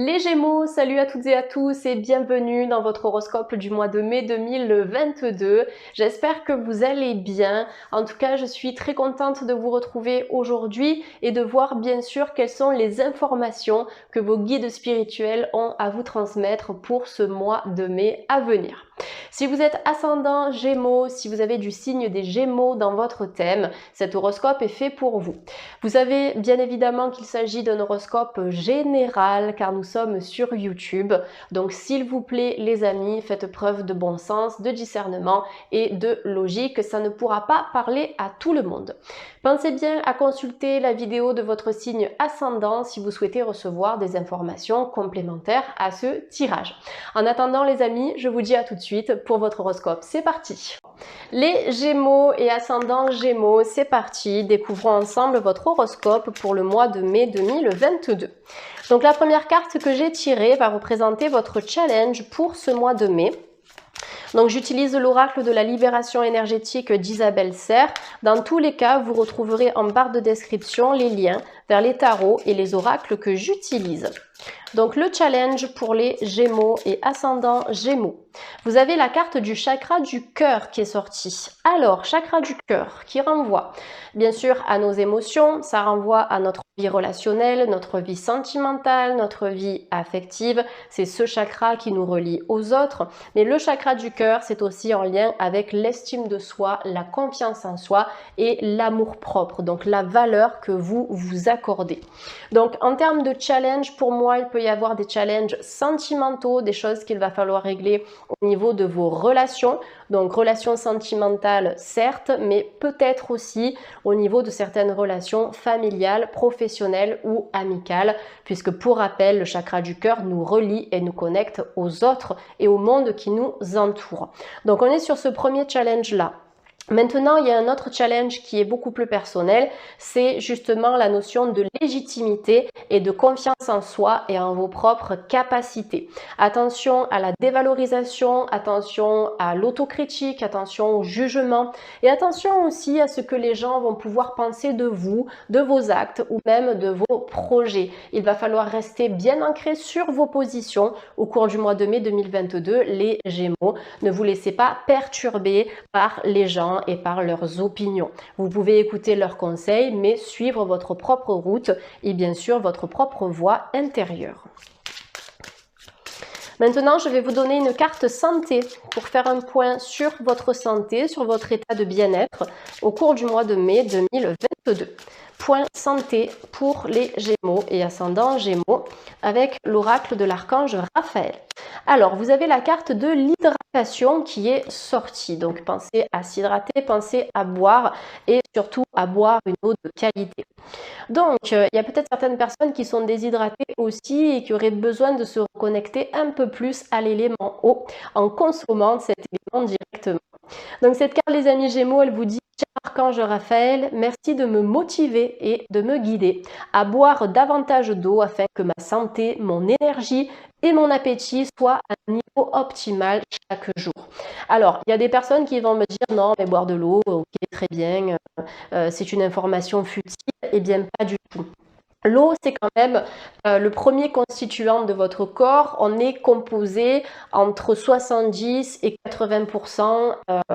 Les Gémeaux, salut à toutes et à tous et bienvenue dans votre horoscope du mois de mai 2022. J'espère que vous allez bien. En tout cas, je suis très contente de vous retrouver aujourd'hui et de voir bien sûr quelles sont les informations que vos guides spirituels ont à vous transmettre pour ce mois de mai à venir. Si vous êtes ascendant Gémeaux, si vous avez du signe des Gémeaux dans votre thème, cet horoscope est fait pour vous. Vous savez bien évidemment qu'il s'agit d'un horoscope général car nous sommes sur YouTube. Donc s'il vous plaît les amis, faites preuve de bon sens, de discernement et de logique. Ça ne pourra pas parler à tout le monde. Pensez bien à consulter la vidéo de votre signe ascendant si vous souhaitez recevoir des informations complémentaires à ce tirage. En attendant les amis, je vous dis à tout de suite pour votre horoscope. C'est parti! Les Gémeaux et ascendants Gémeaux, c'est parti. Découvrons ensemble votre horoscope pour le mois de mai 2022. Donc la première carte que j'ai tirée va représenter votre challenge pour ce mois de mai. Donc j'utilise l'oracle de la libération énergétique d'Isabelle Serre. Dans tous les cas, vous retrouverez en barre de description les liens vers les tarots et les oracles que j'utilise. Donc le challenge pour les Gémeaux et ascendants Gémeaux. Vous avez la carte du chakra du cœur qui est sortie. Alors, chakra du cœur qui renvoie bien sûr à nos émotions, ça renvoie à notre vie relationnelle, notre vie sentimentale, notre vie affective. C'est ce chakra qui nous relie aux autres. Mais le chakra du cœur, c'est aussi en lien avec l'estime de soi, la confiance en soi et l'amour-propre, donc la valeur que vous vous accordez. Donc en termes de challenge, pour moi, il peut y avoir des challenges sentimentaux, des choses qu'il va falloir régler au niveau de vos relations. Donc relations sentimentales, certes, mais peut-être aussi au niveau de certaines relations familiales, professionnelles ou amicales, puisque pour rappel, le chakra du cœur nous relie et nous connecte aux autres et au monde qui nous entoure. Donc on est sur ce premier challenge-là. Maintenant, il y a un autre challenge qui est beaucoup plus personnel, c'est justement la notion de légitimité et de confiance en soi et en vos propres capacités. Attention à la dévalorisation, attention à l'autocritique, attention au jugement et attention aussi à ce que les gens vont pouvoir penser de vous, de vos actes ou même de vos projets. Il va falloir rester bien ancré sur vos positions au cours du mois de mai 2022, les Gémeaux. Ne vous laissez pas perturber par les gens et par leurs opinions. Vous pouvez écouter leurs conseils, mais suivre votre propre route et bien sûr votre propre voie intérieure. Maintenant, je vais vous donner une carte santé pour faire un point sur votre santé, sur votre état de bien-être au cours du mois de mai 2022. Point santé pour les Gémeaux et ascendants Gémeaux avec l'oracle de l'archange Raphaël. Alors, vous avez la carte de l'hydratation qui est sortie. Donc, pensez à s'hydrater, pensez à boire et surtout à boire une eau de qualité. Donc, il y a peut-être certaines personnes qui sont déshydratées aussi et qui auraient besoin de se reconnecter un peu plus à l'élément eau en consommant cet élément directement. Donc, cette carte, les amis Gémeaux, elle vous dit: cher archange Raphaël, merci de me motiver et de me guider à boire davantage d'eau afin que ma santé, mon énergie et mon appétit soient à un niveau optimal chaque jour. Alors, il y a des personnes qui vont me dire: non, mais boire de l'eau, ok, très bien, c'est une information futile. Eh bien, pas du tout. L'eau, c'est quand même le premier constituant de votre corps. On est composé entre 70 et 80%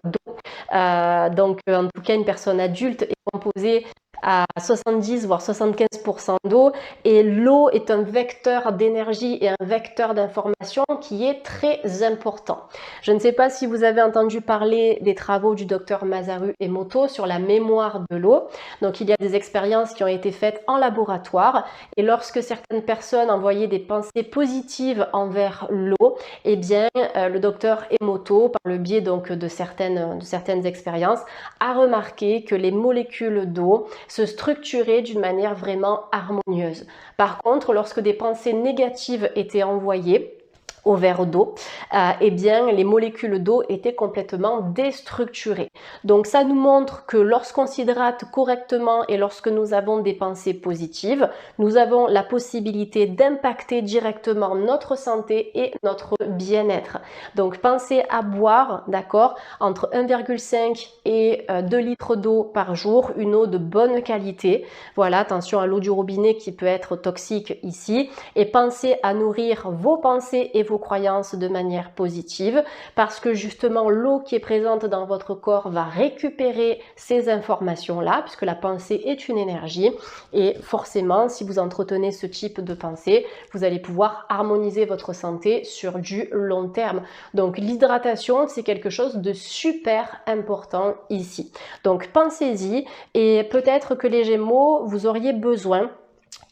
d'eau. Donc, en tout cas, une personne adulte est composée à 70 voire 75% d'eau, et l'eau est un vecteur d'énergie et un vecteur d'information qui est très important. Je ne sais pas si vous avez entendu parler des travaux du docteur Masaru Emoto sur la mémoire de l'eau. Donc il y a des expériences qui ont été faites en laboratoire, et lorsque certaines personnes envoyaient des pensées positives envers l'eau, eh bien le docteur Emoto, par le biais donc de certaines expériences, a remarqué que les molécules d'eau se structurer d'une manière vraiment harmonieuse. Par contre, lorsque des pensées négatives étaient envoyées, au verre d'eau, eh bien les molécules d'eau étaient complètement déstructurées. Donc ça nous montre que lorsqu'on s'hydrate correctement et lorsque nous avons des pensées positives, nous avons la possibilité d'impacter directement notre santé et notre bien-être. Donc pensez à boire, d'accord, entre 1,5 et 2 litres d'eau par jour, une eau de bonne qualité. Voilà, attention à l'eau du robinet qui peut être toxique ici. Et pensez à nourrir vos pensées et vos croyances de manière positive parce que justement l'eau qui est présente dans votre corps va récupérer ces informations-là puisque la pensée est une énergie et forcément si vous entretenez ce type de pensée, vous allez pouvoir harmoniser votre santé sur du long terme. Donc l'hydratation, c'est quelque chose de super important ici. Donc pensez-y et peut-être que les Gémeaux, vous auriez besoin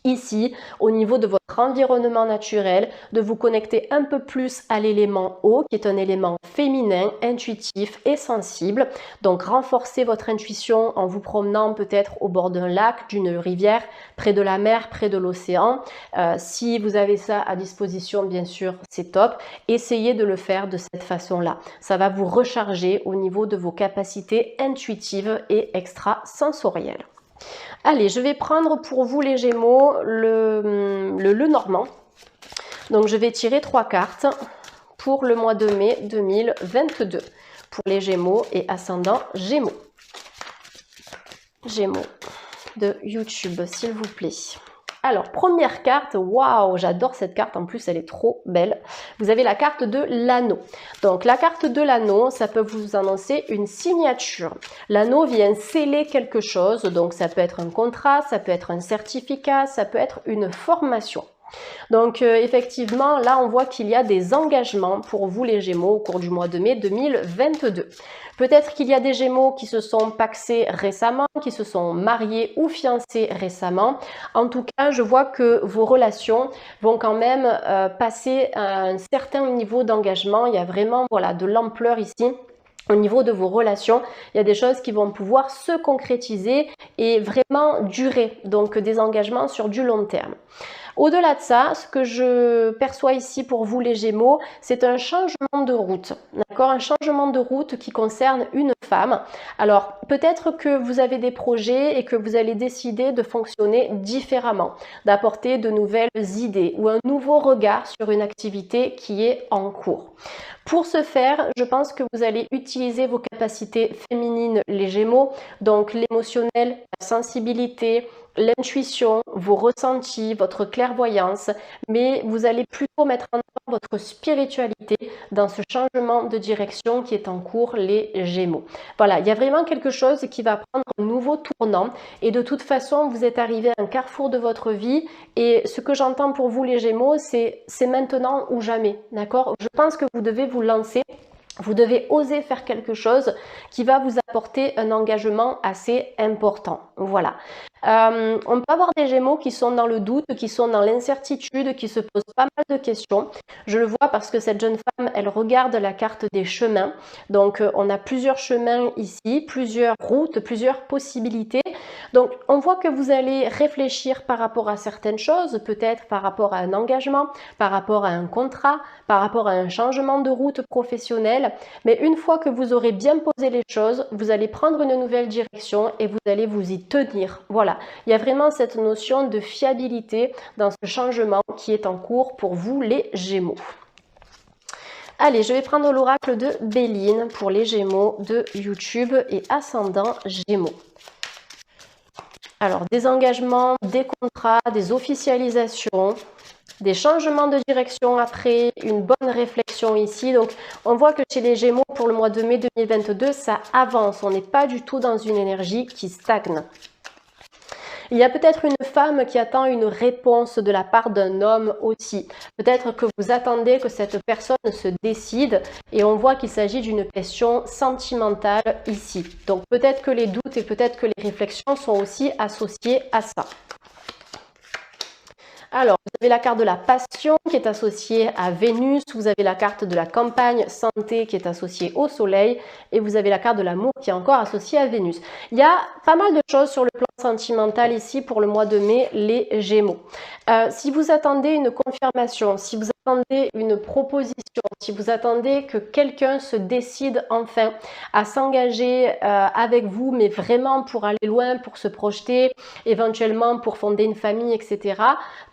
ici, au niveau de votre environnement naturel, de vous connecter un peu plus à l'élément eau, qui est un élément féminin, intuitif et sensible. Donc, renforcez votre intuition en vous promenant peut-être au bord d'un lac, d'une rivière, près de la mer, près de l'océan. Si vous avez ça à disposition, bien sûr, c'est top. Essayez de le faire de cette façon-là. Ça va vous recharger au niveau de vos capacités intuitives et extrasensorielles. Allez, je vais prendre pour vous les Gémeaux le Normand. Donc je vais tirer 3 cartes pour le mois de mai 2022 pour les Gémeaux et ascendant Gémeaux. Gémeaux de YouTube, s'il vous plaît. Alors, première carte, waouh, j'adore cette carte, en plus elle est trop belle. Vous avez la carte de l'anneau. Donc la carte de l'anneau, ça peut vous annoncer une signature. L'anneau vient sceller quelque chose, donc ça peut être un contrat, ça peut être un certificat, ça peut être une formation. Donc effectivement, là on voit qu'il y a des engagements pour vous les Gémeaux au cours du mois de mai 2022. Peut-être qu'il y a des Gémeaux qui se sont pacsés récemment, qui se sont mariés ou fiancés récemment. En tout cas, je vois que vos relations vont quand même passer à un certain niveau d'engagement. Il y a vraiment voilà, de l'ampleur ici. Au niveau de vos relations, il y a des choses qui vont pouvoir se concrétiser et vraiment durer, donc des engagements sur du long terme. Au-delà de ça, ce que je perçois ici pour vous les Gémeaux, c'est un changement de route, d'accord? Un changement de route qui concerne une femme. Alors, peut-être que vous avez des projets et que vous allez décider de fonctionner différemment, d'apporter de nouvelles idées ou un nouveau regard sur une activité qui est en cours. Pour ce faire, je pense que vous allez utiliser vos capacités féminines, les Gémeaux, donc l'émotionnel, la sensibilité, l'intuition, vos ressentis, votre clairvoyance, mais vous allez plutôt mettre en avant votre spiritualité dans ce changement de direction qui est en cours, les Gémeaux. Voilà, il y a vraiment quelque chose qui va prendre un nouveau tournant et de toute façon, vous êtes arrivé à un carrefour de votre vie et ce que j'entends pour vous les Gémeaux, c'est maintenant ou jamais, d'accord? Je pense que vous devez vous lancer. Vous devez oser faire quelque chose qui va vous apporter un engagement assez important. Voilà. On peut avoir des Gémeaux qui sont dans le doute, qui sont dans l'incertitude, qui se posent pas mal de questions. Je le vois parce que cette jeune femme, elle regarde la carte des chemins. Donc, on a plusieurs chemins ici, plusieurs routes, plusieurs possibilités. Donc, on voit que vous allez réfléchir par rapport à certaines choses, peut-être par rapport à un engagement, par rapport à un contrat, par rapport à un changement de route professionnelle. Mais une fois que vous aurez bien posé les choses, vous allez prendre une nouvelle direction et vous allez vous y tenir. Voilà, il y a vraiment cette notion de fiabilité dans ce changement qui est en cours pour vous les Gémeaux. Allez, je vais prendre l'oracle de Béline pour les Gémeaux de YouTube et ascendant Gémeaux. Alors, des engagements, des contrats, des officialisations, des changements de direction après, une bonne réflexion ici. Donc, on voit que chez les Gémeaux, pour le mois de mai 2022, ça avance. On n'est pas du tout dans une énergie qui stagne. Il y a peut-être une femme qui attend une réponse de la part d'un homme aussi. Peut-être que vous attendez que cette personne se décide et on voit qu'il s'agit d'une question sentimentale ici. Donc peut-être que les doutes et peut-être que les réflexions sont aussi associés à ça. Alors, vous avez la carte de la passion qui est associée à Vénus, vous avez la carte de la campagne santé qui est associée au soleil et vous avez la carte de l'amour qui est encore associée à Vénus. Il y a pas mal de choses sur le plan sentimental ici pour le mois de mai, les Gémeaux. Si vous attendez une confirmation, si vous attendez une proposition, si vous attendez que quelqu'un se décide enfin à s'engager avec vous, mais vraiment pour aller loin, pour se projeter, éventuellement pour fonder une famille, etc.,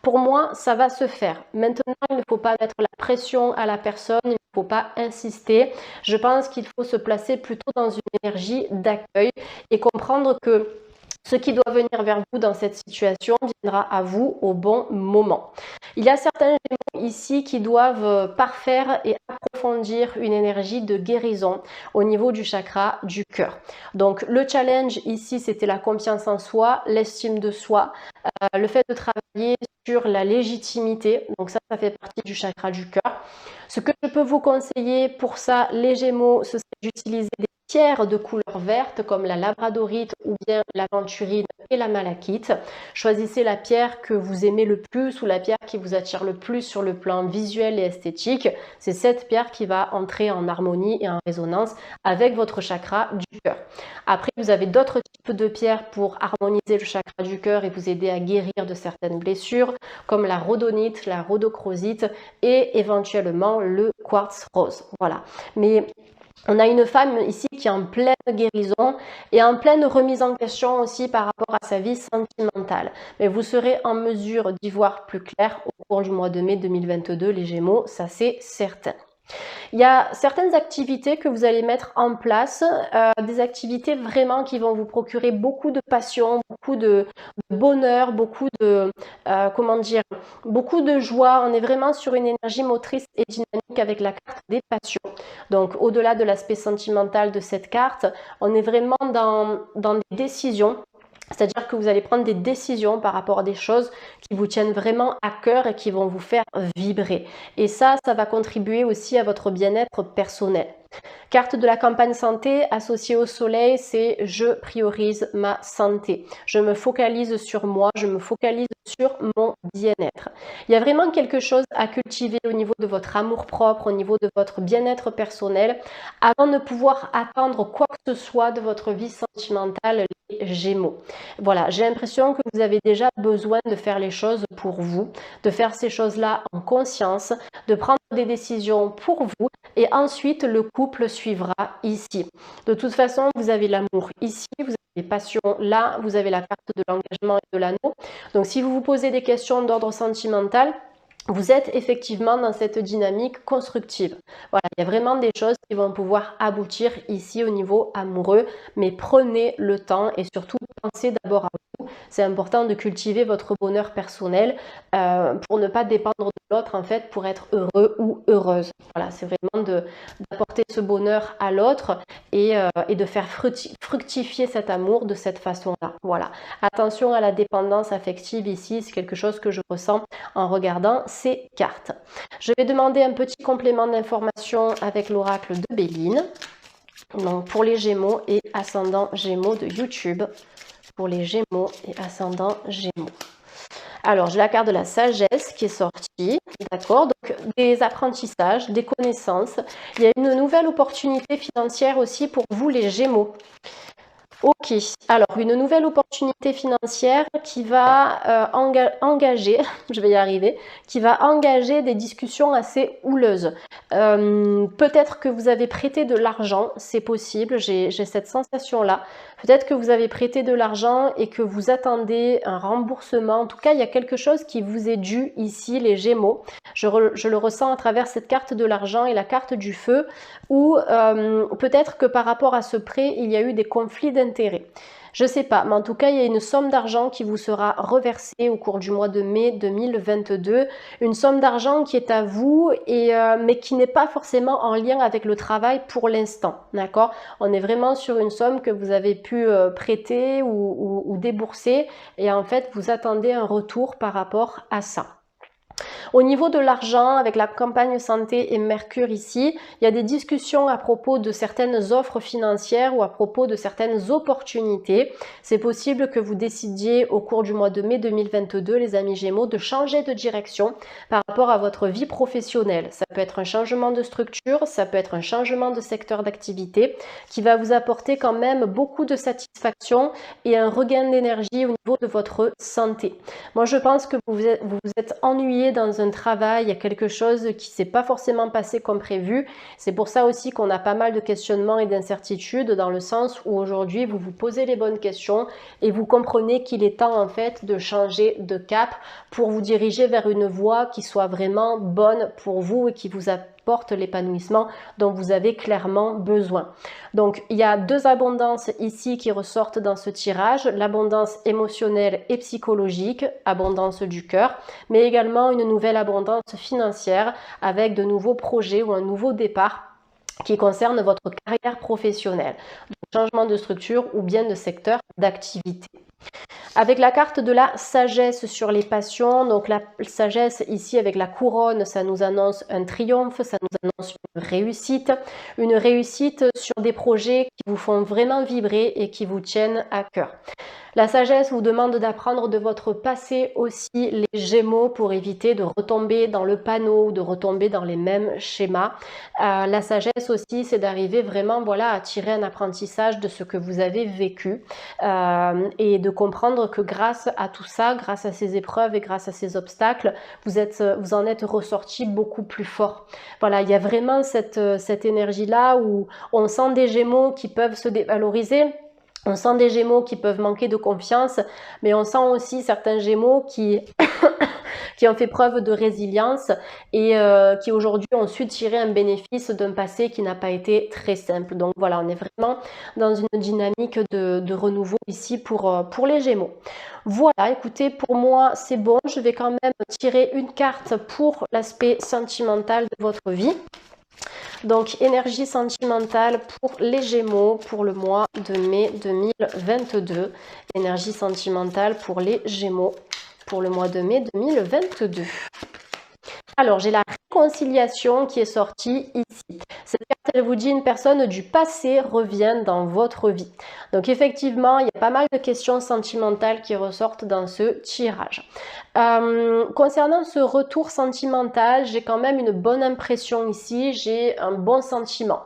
pour moi, ça va se faire. Maintenant, il ne faut pas mettre la pression à la personne, il ne faut pas insister. Je pense qu'il faut se placer plutôt dans une énergie d'accueil et comprendre que ce qui doit venir vers vous dans cette situation viendra à vous au bon moment. Il y a certains Gémeaux ici qui doivent parfaire et approfondir une énergie de guérison au niveau du chakra du cœur. Donc le challenge ici, c'était la confiance en soi, l'estime de soi, le fait de travailler sur la légitimité. Donc ça fait partie du chakra du cœur. Ce que je peux vous conseiller pour ça, les Gémeaux, ce serait d'utiliser des pierres de couleur verte comme la labradorite ou bien l'aventurine et la malachite. Choisissez la pierre que vous aimez le plus ou la pierre qui vous attire le plus sur le plan visuel et esthétique. C'est cette pierre qui va entrer en harmonie et en résonance avec votre chakra du cœur. Après, vous avez d'autres types de pierres pour harmoniser le chakra du cœur et vous aider à guérir de certaines blessures, comme la rhodonite, la rhodochrosite et éventuellement le quartz rose. Voilà. Mais on a une femme ici qui est en pleine guérison et en pleine remise en question aussi par rapport à sa vie sentimentale. Mais vous serez en mesure d'y voir plus clair au cours du mois de mai 2022, les Gémeaux, ça c'est certain. Il y a certaines activités que vous allez mettre en place, des activités vraiment qui vont vous procurer beaucoup de passion, beaucoup de bonheur, beaucoup de, comment dire, beaucoup de joie. On est vraiment sur une énergie motrice et dynamique avec la carte des passions. Donc, au-delà de l'aspect sentimental de cette carte, on est vraiment dans des décisions. C'est-à-dire que vous allez prendre des décisions par rapport à des choses qui vous tiennent vraiment à cœur et qui vont vous faire vibrer. Et ça va contribuer aussi à votre bien-être personnel. Carte de la campagne santé associée au soleil, c'est je priorise ma santé. Je me focalise sur moi, je me focalise sur mon bien-être. Il y a vraiment quelque chose à cultiver au niveau de votre amour-propre, au niveau de votre bien-être personnel, avant de pouvoir attendre quoi que ce soit de votre vie sentimentale, les Gémeaux. Voilà, j'ai l'impression que vous avez déjà besoin de faire les choses pour vous, de faire ces choses-là en conscience, de prendre des décisions pour vous et ensuite le couple suivra ici. De toute façon, vous avez l'amour ici, vous avez les passions là, vous avez la carte de l'engagement et de l'anneau. Donc si vous vous posez des questions d'ordre sentimental, vous êtes effectivement dans cette dynamique constructive. Voilà, il y a vraiment des choses qui vont pouvoir aboutir ici au niveau amoureux, mais prenez le temps et surtout pensez d'abord à vous. C'est important de cultiver votre bonheur personnel pour ne pas dépendre de l'autre en fait pour être heureux ou heureuse. Voilà, c'est vraiment d'apporter ce bonheur à l'autre et de faire fructifier cet amour de cette façon-là. Voilà. Attention à la dépendance affective ici, c'est quelque chose que je ressens en regardant ces cartes. Je vais demander un petit complément d'information avec l'oracle de Béline. Donc pour les Gémeaux et ascendant Gémeaux de YouTube. Pour les Gémeaux et ascendant Gémeaux. Alors, j'ai la carte de la sagesse qui est sortie, d'accord? Donc, des apprentissages, des connaissances. Il y a une nouvelle opportunité financière aussi pour vous, les Gémeaux. Ok, alors une nouvelle opportunité financière qui va engager, je vais y arriver, qui va engager des discussions assez houleuses. Peut-être que vous avez prêté de l'argent, c'est possible, j'ai cette sensation-là. Peut-être que vous avez prêté de l'argent et que vous attendez un remboursement. En tout cas, il y a quelque chose qui vous est dû ici, les Gémeaux. Je le ressens à travers cette carte de l'argent et la carte du feu, ou peut-être que par rapport à ce prêt, il y a eu des conflits d'intérêts. Je ne sais pas, mais en tout cas, il y a une somme d'argent qui vous sera reversée au cours du mois de mai 2022. Une somme d'argent qui est à vous, mais qui n'est pas forcément en lien avec le travail pour l'instant. D'accord? On est vraiment sur une somme que vous avez pu prêter ou débourser et en fait, vous attendez un retour par rapport à ça. Au niveau de l'argent, avec la campagne santé et Mercure ici, il y a des discussions à propos de certaines offres financières ou à propos de certaines opportunités. C'est possible que vous décidiez au cours du mois de mai 2022, les amis Gémeaux, de changer de direction par rapport à votre vie professionnelle. Ça peut être un changement de structure, ça peut être un changement de secteur d'activité qui va vous apporter quand même beaucoup de satisfaction et un regain d'énergie au niveau de votre santé. Moi, je pense que vous vous êtes ennuyé dans un travail, il y a quelque chose qui ne s'est pas forcément passé comme prévu. C'est pour ça aussi qu'on a pas mal de questionnements et d'incertitudes dans le sens où aujourd'hui, vous vous posez les bonnes questions et vous comprenez qu'il est temps en fait de changer de cap pour vous diriger vers une voie qui soit vraiment bonne pour vous et qui vous apporte l'épanouissement dont vous avez clairement besoin. Donc, il y a deux abondances ici qui ressortent dans ce tirage, l'abondance émotionnelle et psychologique, abondance du cœur, mais également une nouvelle abondance financière avec de nouveaux projets ou un nouveau départ qui concerne votre carrière professionnelle, donc changement de structure ou bien de secteur d'activité. Avec la carte de la sagesse sur les passions, donc la sagesse ici avec la couronne, ça nous annonce un triomphe, ça nous annonce une réussite sur des projets qui vous font vraiment vibrer et qui vous tiennent à cœur. La sagesse vous demande d'apprendre de votre passé aussi, les Gémeaux, pour éviter de retomber dans le panneau, de retomber dans les mêmes schémas. La sagesse aussi, c'est d'arriver vraiment à tirer un apprentissage de ce que vous avez vécu et de comprendre que grâce à tout ça, grâce à ces épreuves et grâce à ces obstacles, vous en êtes ressorti beaucoup plus fort. Voilà, il y a vraiment cette énergie-là où on sent des Gémeaux qui peuvent se dévaloriser. On sent des Gémeaux qui peuvent manquer de confiance, mais on sent aussi certains Gémeaux qui, qui ont fait preuve de résilience et qui aujourd'hui ont su tirer un bénéfice d'un passé qui n'a pas été très simple. Donc voilà, on est vraiment dans une dynamique de renouveau ici pour les Gémeaux. Voilà, écoutez, pour moi c'est bon. Je vais quand même tirer une carte pour l'aspect sentimental de votre vie. Donc, énergie sentimentale pour les Gémeaux pour le mois de mai 2022. Énergie sentimentale pour les Gémeaux pour le mois de mai 2022. Alors, j'ai la réconciliation qui est sortie ici. Cette carte, elle vous dit une personne du passé revient dans votre vie. Donc, effectivement, il y a pas mal de questions sentimentales qui ressortent dans ce tirage. Concernant ce retour sentimental, j'ai quand même une bonne impression ici, j'ai un bon sentiment.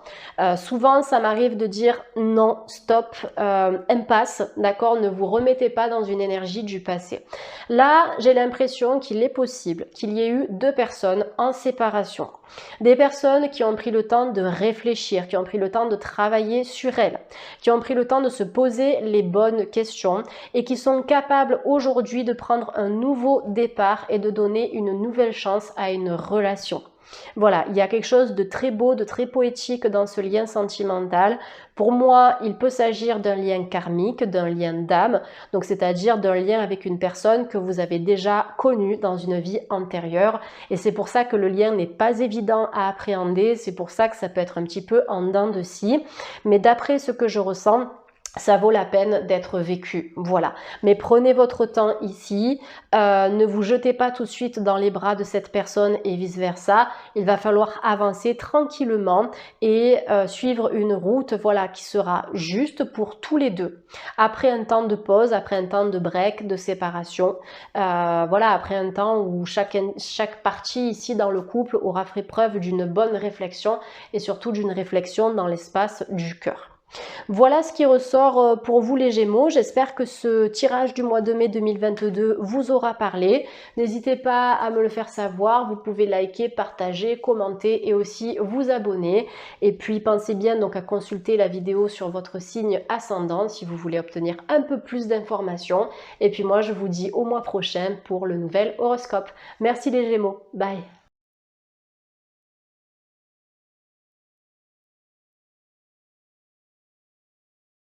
Souvent, ça m'arrive de dire non, stop, impasse, d'accord, ne vous remettez pas dans une énergie du passé. Là, j'ai l'impression qu'il est possible qu'il y ait eu deux personnes en séparation. Des personnes qui ont pris le temps de réfléchir, qui ont pris le temps de travailler sur elles, qui ont pris le temps de se poser les bonnes questions et qui sont capables aujourd'hui de prendre un nouveau départ et de donner une nouvelle chance à une relation. Voilà, il y a quelque chose de très beau, de très poétique dans ce lien sentimental. Pour moi, il peut s'agir d'un lien karmique, d'un lien d'âme, donc c'est-à-dire d'un lien avec une personne que vous avez déjà connue dans une vie antérieure. Et c'est pour ça que le lien n'est pas évident à appréhender, c'est pour ça que ça peut être un petit peu en dents de scie. Mais d'après ce que je ressens, ça vaut la peine d'être vécu, voilà. Mais prenez votre temps ici, ne vous jetez pas tout de suite dans les bras de cette personne et vice-versa. Il va falloir avancer tranquillement et suivre une route, voilà, qui sera juste pour tous les deux. Après un temps de pause, après un temps de break, de séparation, voilà, après un temps où chaque partie ici dans le couple aura fait preuve d'une bonne réflexion et surtout d'une réflexion dans l'espace du cœur. Voilà ce qui ressort pour vous les Gémeaux. J'espère que ce tirage du mois de mai 2022 vous aura parlé. N'hésitez pas à me le faire savoir. Vous pouvez liker, partager, commenter et aussi vous abonner. Et puis pensez bien donc à consulter la vidéo sur votre signe ascendant si vous voulez obtenir un peu plus d'informations. Et puis moi je vous dis au mois prochain pour le nouvel horoscope. Merci les Gémeaux. Bye.